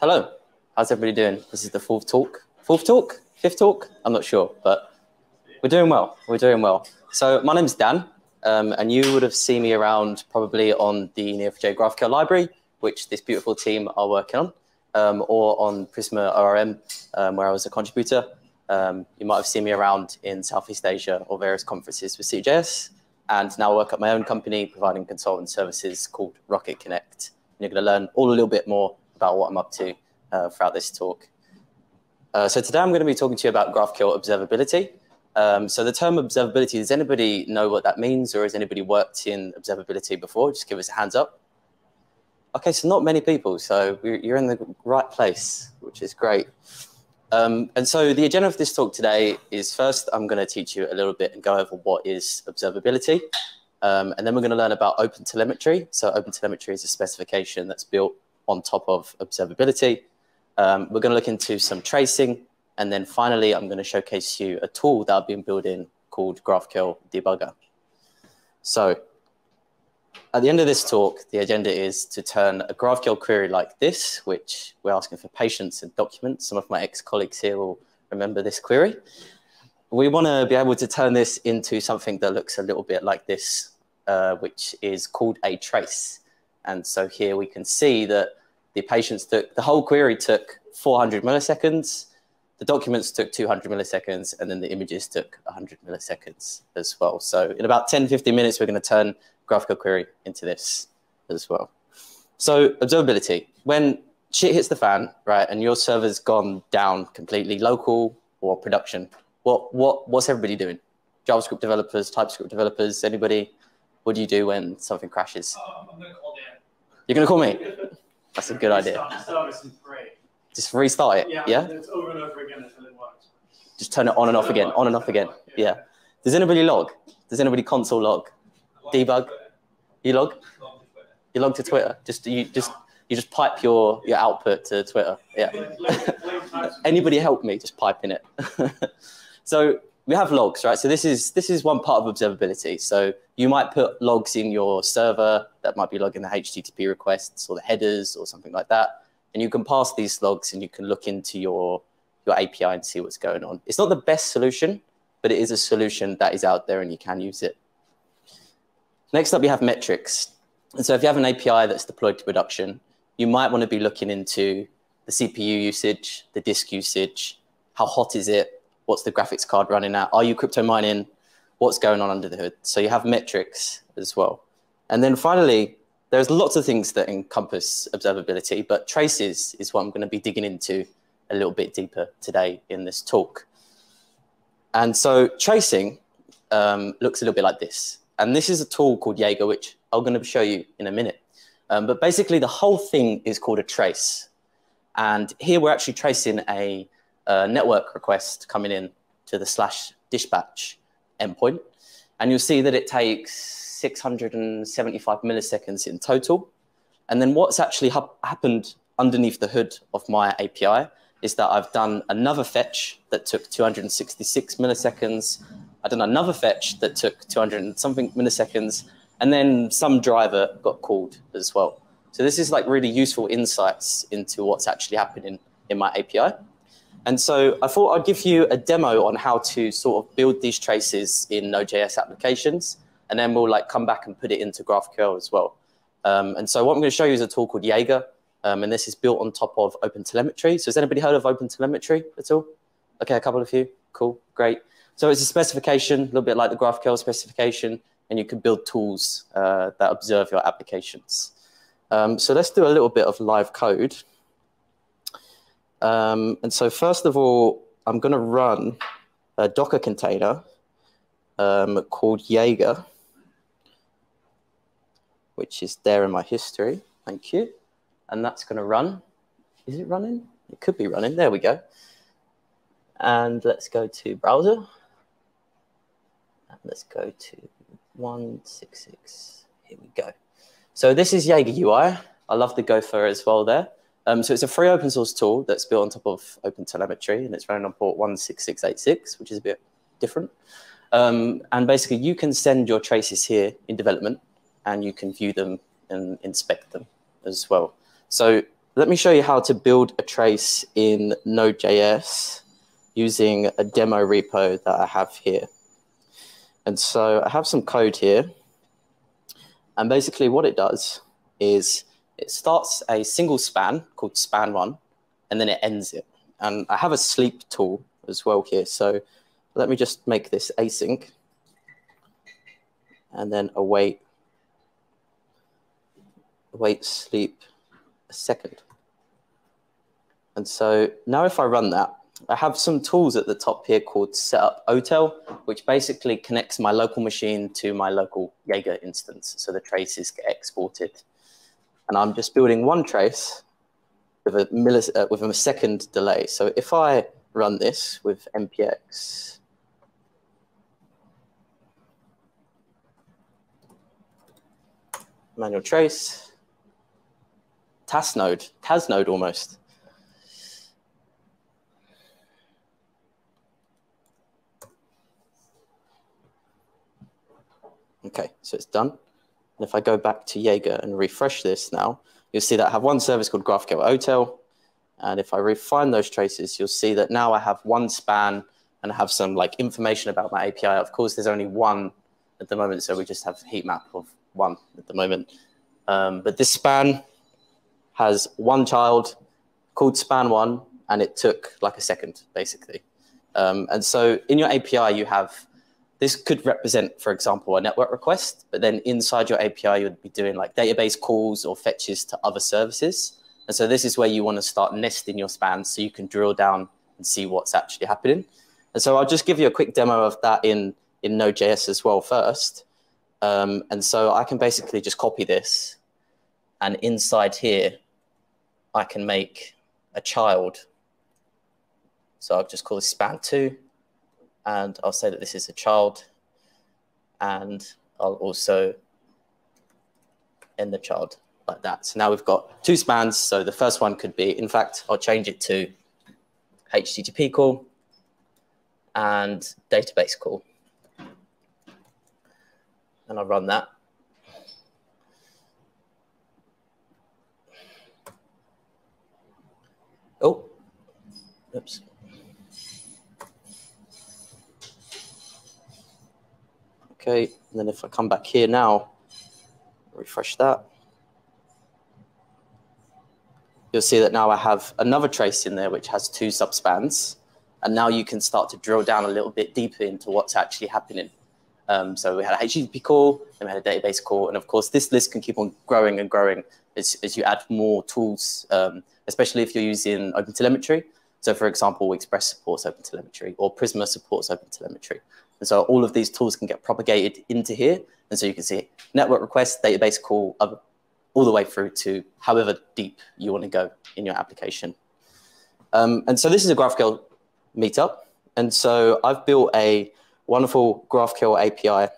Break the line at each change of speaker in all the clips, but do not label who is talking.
Hello, how's everybody doing? This is the fourth talk. Fourth talk? Fifth talk? I'm not sure, but we're doing well. We're doing well. So my name's Dan, and you would have seen me around probably on the Neo4j GraphQL library, which this beautiful team are working on, or on Prisma ORM, where I was a contributor. You might have seen me around in Southeast Asia or various conferences with CJS, and now I work at my own company providing consultant services called Rocket Connect. And you're going to learn all a little bit more about what I'm up to throughout this talk. So today I'm going to be talking to you about GraphQL Observability. So the term observability, does anybody know what that means, or has anybody worked in observability before? Just give us a hands up. Okay, so not many people, so you're in the right place, which is great. And so the agenda of this talk today is, first, I'm going to teach you a little bit and go over what is observability. And then we're going to learn about OpenTelemetry. So OpenTelemetry is a specification that's built on top of observability. We're going to look into some tracing. And then finally, I'm going to showcase you a tool that I've been building called GraphQL Debugger. So at the end of this talk, the agenda is to turn a GraphQL query like this, which we're asking for patience and documents. Some of my ex-colleagues here will remember this query. We want to be able to turn this into something that looks a little bit like this, which is called a trace. And so here we can see that the whole query took 400 milliseconds, the documents took 200 milliseconds, and then the images took 100 milliseconds as well. So in about 10, 15 minutes, we're going to turn GraphQL query into this as well. So observability, when shit hits the fan, right, and your server's gone down completely, local or production, what's everybody doing? JavaScript developers, TypeScript developers, anybody? What do you do when something crashes?
I'm going to call Dan.
You're going to call me? That's a good idea. Just restart it, yeah?
It's over and over again until it works.
Just turn it on and off again, on and off again, yeah. Does anybody log? Does anybody console log? Debug? You log? You log to Twitter? You just pipe your output to Twitter, yeah. Anybody help me? Just pipe in it. So we have logs, right? So this is one part of observability. So you might put logs in your server that might be logging the HTTP requests or the headers or something like that. And you can pass these logs and you can look into your API and see what's going on. It's not the best solution, but it is a solution that is out there and you can use it. Next up, you have metrics. And so if you have an API that's deployed to production, you might want to be looking into the CPU usage, the disk usage, how hot is it, what's the graphics card running at, are you crypto mining, what's going on under the hood. So you have metrics as well. And then finally, there's lots of things that encompass observability, but traces is what I'm going to be digging into a little bit deeper today in this talk. And so tracing looks a little bit like this. And this is a tool called Jaeger, which I'm going to show you in a minute. But basically, the whole thing is called a trace. And here we're actually tracing a network request coming in to the /dispatch endpoint. And you'll see that it takes 675 milliseconds in total. And then what's actually happened underneath the hood of my API is that I've done another fetch that took 266 milliseconds. I've done another fetch that took 200 and something milliseconds. And then some driver got called as well. So this is like really useful insights into what's actually happening in my API. And so I thought I'd give you a demo on how to sort of build these traces in Node.js applications. And then we'll like come back and put it into GraphQL as well. And so what I'm going to show you is a tool called Jaeger. And this is built on top of OpenTelemetry. So has anybody heard of OpenTelemetry at all? Okay, a couple of you. Cool, great. So it's a specification, a little bit like the GraphQL specification. And you can build tools that observe your applications. So let's do a little bit of live code. And so first of all, I'm going to run a Docker container called Jaeger, which is there in my history. Thank you. And that's going to run. Is it running? It could be running. There we go. And let's go to browser. And let's go to 166. Here we go. So this is Jaeger UI. I love the Gopher as well there. So it's a free open source tool that's built on top of OpenTelemetry, and it's running on port 16686, which is a bit different. And basically, you can send your traces here in development, and you can view them and inspect them as well. So let me show you how to build a trace in Node.js using a demo repo that I have here. And so I have some code here. And basically what it does is it starts a single span called span1, and then it ends it. And I have a sleep tool as well here. So let me just make this async and then await sleep a second. And so now if I run that, I have some tools at the top here called setup hotel, which basically connects my local machine to my local Jaeger instance. So the traces get exported. And I'm just building one trace with a second delay. So if I run this with npx, manual trace, TAS node almost. Okay, so it's done. And if I go back to Jaeger and refresh this now, you'll see that I have one service called GraphQL Hotel. And if I refine those traces, you'll see that now I have one span and I have some like information about my API. Of course, there's only one at the moment, so we just have a heat map of one at the moment. But this span has one child called span1, and it took like a second, basically. And so in your API, you have, this could represent, for example, a network request, but then inside your API, you'd be doing like database calls or fetches to other services. And so this is where you want to start nesting your spans so you can drill down and see what's actually happening. And so I'll just give you a quick demo of that in Node.js as well first. And so I can basically just copy this. And inside here, I can make a child. So I'll just call this span2. And I'll say that this is a child. And I'll also end the child like that. So now we've got two spans. So the first one could be, in fact, I'll change it to HTTP call and database call. And I'll run that. Oh, oops. Okay, and then if I come back here now, refresh that, you'll see that now I have another trace in there which has two subspans. And now you can start to drill down a little bit deeper into what's actually happening. So we had a HTTP call, then we had a database call. And of course, this list can keep on growing and growing as you add more tools, especially if you're using OpenTelemetry. So for example, Express supports OpenTelemetry or Prisma supports OpenTelemetry. And so all of these tools can get propagated into here. And so you can see network request, database call, all the way through to however deep you want to go in your application. And so this is a GraphQL meetup. And so I've built a wonderful GraphQL API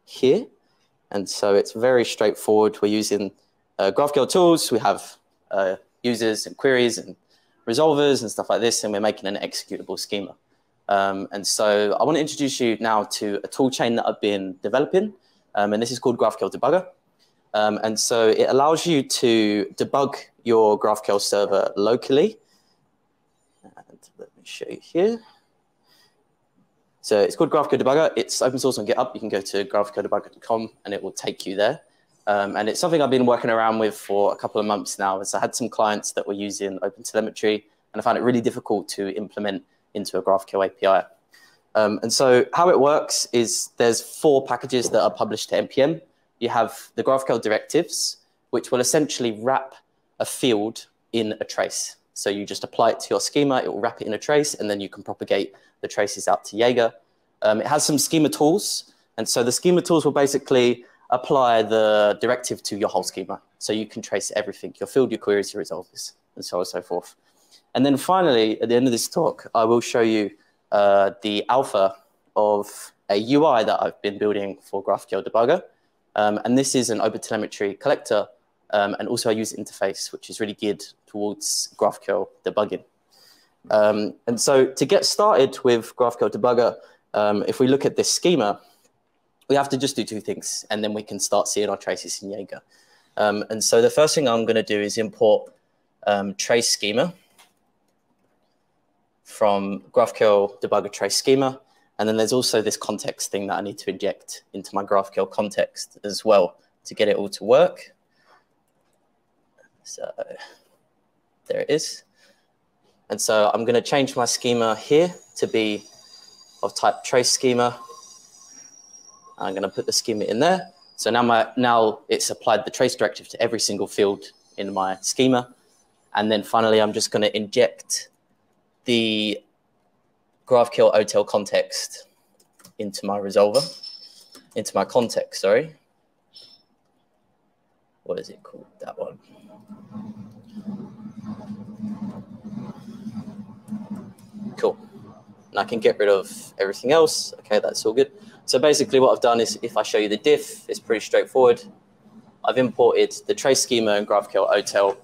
here. And so it's very straightforward. We're using GraphQL tools. We have users and queries and resolvers and stuff like this. And we're making an executable schema. And so I want to introduce you now to a tool chain that I've been developing. And this is called GraphQL Debugger. And so it allows you to debug your GraphQL server locally. And let me show you here. So it's called GraphQL Debugger. It's open source on GitHub. You can go to graphqldebugger.com and it will take you there. And it's something I've been working around with for a couple of months now. So I had some clients that were using OpenTelemetry, and I found it really difficult to implement into a GraphQL API. And so how it works is there's 4 packages that are published to NPM. You have the GraphQL directives, which will essentially wrap a field in a trace. So you just apply it to your schema, it will wrap it in a trace, and then you can propagate the traces out to Jaeger. It has some schema tools. And so the schema tools will basically apply the directive to your whole schema. So you can trace everything, your field, your queries, your resolvers, and so on and so forth. And then finally, at the end of this talk, I will show you the alpha of a UI that I've been building for GraphQL Debugger. And this is an OpenTelemetry collector and also a user interface, which is really geared towards GraphQL debugging. And so to get started with GraphQL Debugger, if we look at this schema, we have to just do 2 things, and then we can start seeing our traces in Jaeger. And so the first thing I'm going to do is import trace schema from GraphQL debugger trace schema. And then there's also this context thing that I need to inject into my GraphQL context as well to get it all to work. So there it is. And so I'm going to change my schema here to be of type trace schema. I'm going to put the schema in there. So now it's applied the trace directive to every single field in my schema. And then finally, I'm just going to inject the GraphQL OTel context into my resolver, into my context, sorry. What is it called? That one. Cool. And I can get rid of everything else. Okay, that's all good. So basically what I've done is, if I show you the diff, it's pretty straightforward. I've imported the trace schema and GraphQL OTel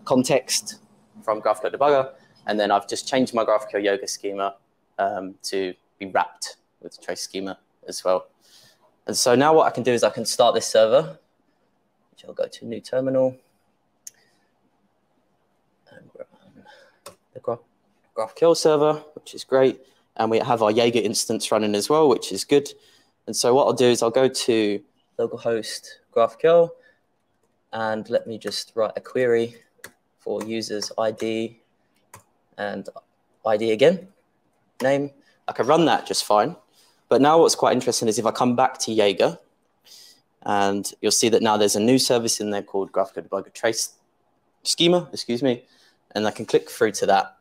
context from GraphQL debugger, and then I've just changed my GraphQL yoga schema to be wrapped with trace schema as well. And so now what I can do is I can start this server, which I'll go to new terminal, and run the GraphQL server, which is great. And we have our Jaeger instance running as well, which is good. And so what I'll do is I'll go to localhost GraphQL, and let me just write a query for users ID and ID again, name. I can run that just fine. But now what's quite interesting is if I come back to Jaeger, and you'll see that now there's a new service in there called GraphQL debugger trace schema, and I can click through to that.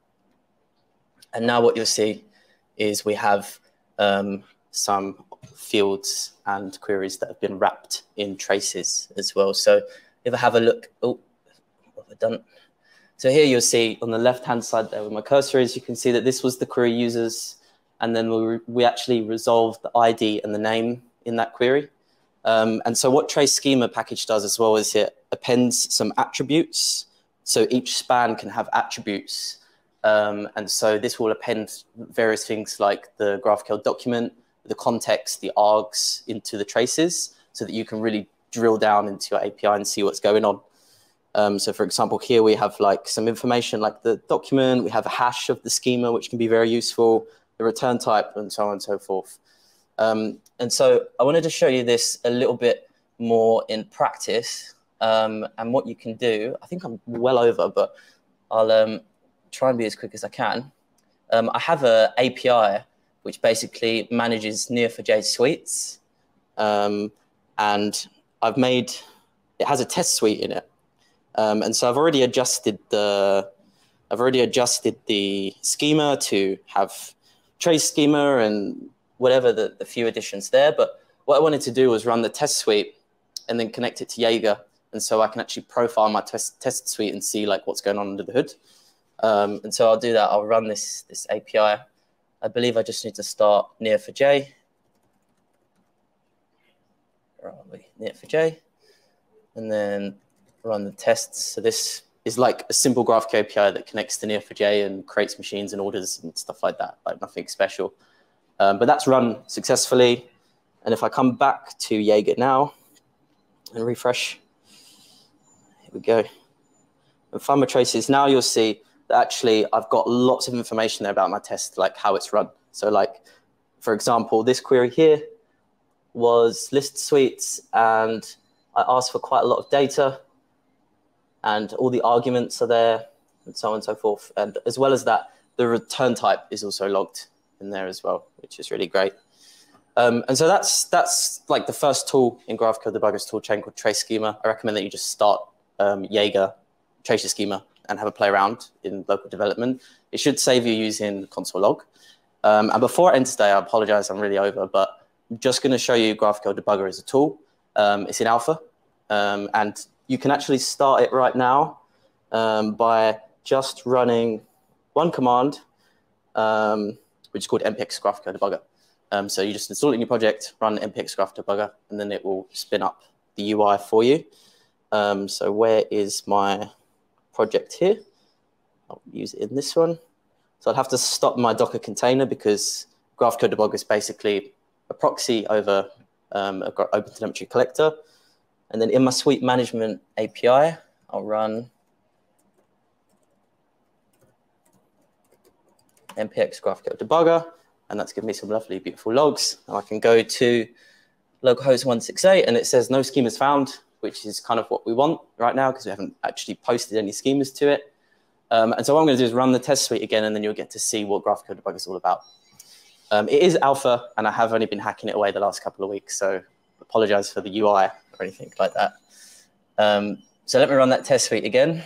And now what you'll see is we have some fields and queries that have been wrapped in traces as well. So if I have a look, oh, what have I done? So here you'll see on the left-hand side there where my cursor is, you can see that this was the query users, and then we actually resolved the ID and the name in that query. And so what trace schema package does as well is it appends some attributes. So each span can have attributes. And so this will append various things like the GraphQL document, the context, the args into the traces so that you can really drill down into your API and see what's going on. So for example, here we have like some information like the document, we have a hash of the schema, which can be very useful, the return type, and so on and so forth. And so I wanted to show you this a little bit more in practice, and what you can do. I think I'm well over, but I'll try and be as quick as I can. I have an API which basically manages Neo4j suites, and it has a test suite in it. And so I've already adjusted the schema to have trace schema and whatever the few additions there. But what I wanted to do was run the test suite and then connect it to Jaeger. And so I can actually profile my test suite and see like what's going on under the hood. And so I'll do that. I'll run this API. I believe I just need to start Neo4j. Where are we? Neo4j. And then run the tests. So this is like a simple GraphQL API that connects to Neo4j and creates machines and orders and stuff like that, like nothing special. But that's run successfully. And if I come back to Jaeger now and refresh, here we go. And find my traces. Now you'll see that actually I've got lots of information there about my test, like how it's run. So like, for example, this query here was list suites, and I asked for quite a lot of data, and all the arguments are there, and so on and so forth. And as well as that, the return type is also logged in there as well, which is really great. And so that's like the first tool in GraphQL debugger's tool chain called trace schema. I recommend that you just start Jaeger trace schema and have a play around in local development. It should save you using console log. And before I end today, I apologize, I'm really over, but I'm just going to show you GraphQL debugger as a tool. It's in alpha, and you can actually start it right now by just running one command, which is called npx GraphQL debugger. So you just install it in your project, run npx GraphQL debugger, and then it will spin up the UI for you. So where is my project here? I'll use it in this one. So I'd have to stop my Docker container because GraphQL debugger is basically a proxy over OpenTelemetry collector. And then in my suite management API, I'll run npx GraphQL debugger, and that's given me some lovely, beautiful logs. And I can go to localhost 168, and it says no schemas found, which is kind of what we want right now because we haven't actually posted any schemas to it. And so what I'm going to do is run the test suite again, and then you'll get to see what GraphQL debugger is all about. It is alpha, and I have only been hacking it away the last couple of weeks, so apologize for the UI or anything like that. So let me run that test suite again.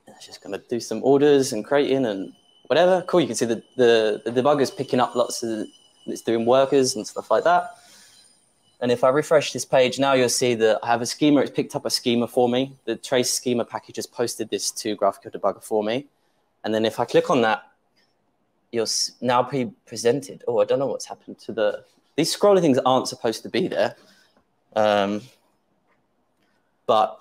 It's just going to do some orders and creating and whatever. Cool, you can see the debugger is picking up lots of, it's doing workers and stuff like that. And if I refresh this page now, you'll see that I have a schema. It's picked up a schema for me. The trace schema package has posted this to GraphQL debugger for me. And then if I click on that, you'll now be presented. Oh, I don't know what's happened to these scrolly things aren't supposed to be there. But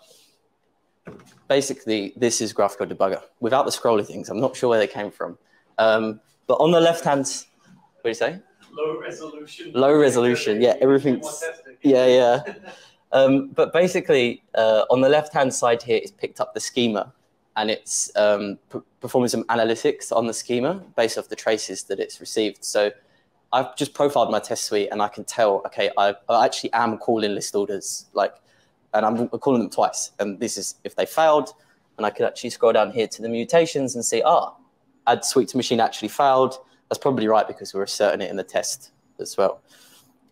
basically, this is GraphQL debugger. Without the scrolly things, I'm not sure where they came from. But on the left-hand, what do you say?
Low resolution.
Low resolution, yeah, everything's, yeah. But basically, on the left-hand side here, it's picked up the schema, and it's performing some analytics on the schema based off the traces that it's received. So I've just profiled my test suite, and I can tell, okay, I actually am calling list orders, and I'm calling them twice. And this is if they failed, and I could actually scroll down here to the mutations and see, add suite to machine actually failed. That's probably right because we're asserting it in the test as well.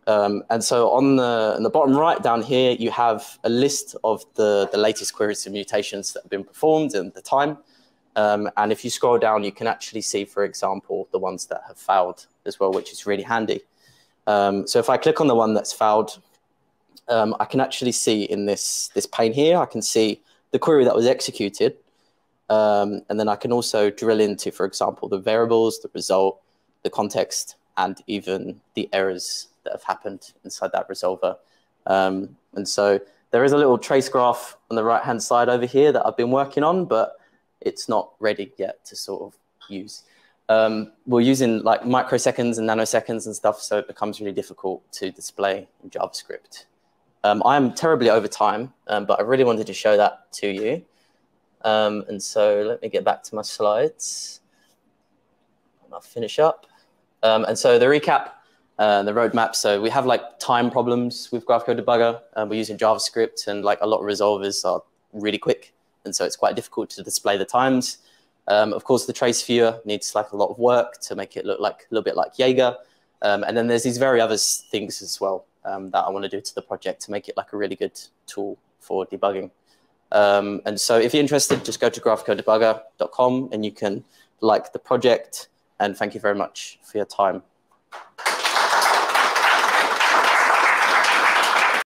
And so on the bottom right down here, you have a list of the latest queries and mutations that have been performed and the time. And if you scroll down, you can actually see, for example, the ones that have failed as well, which is really handy. So if I click on the one that's failed, I can actually see in this pane here, I can see the query that was executed. And then I can also drill into, for example, the variables, the result, the context, and even the errors that have happened inside that resolver. And so there is a little trace graph on the right-hand side over here that I've been working on, but it's not ready yet to sort of use. We're using like microseconds and nanoseconds and stuff, so it becomes really difficult to display in JavaScript. I am terribly over time, but I really wanted to show that to you. And so let me get back to my slides. I'll finish up. And so the recap, the roadmap. So we have like time problems with GraphQL debugger. We're using JavaScript, and like a lot of resolvers are really quick. And so it's quite difficult to display the times. Of course, the trace viewer needs like a lot of work to make it look like a little bit like Jaeger. And then there's these very other things as well that I want to do to the project to make it like a really good tool for debugging. And so if you're interested, just go to graphqldebugger.com and you can like the project. And thank you very much for your time.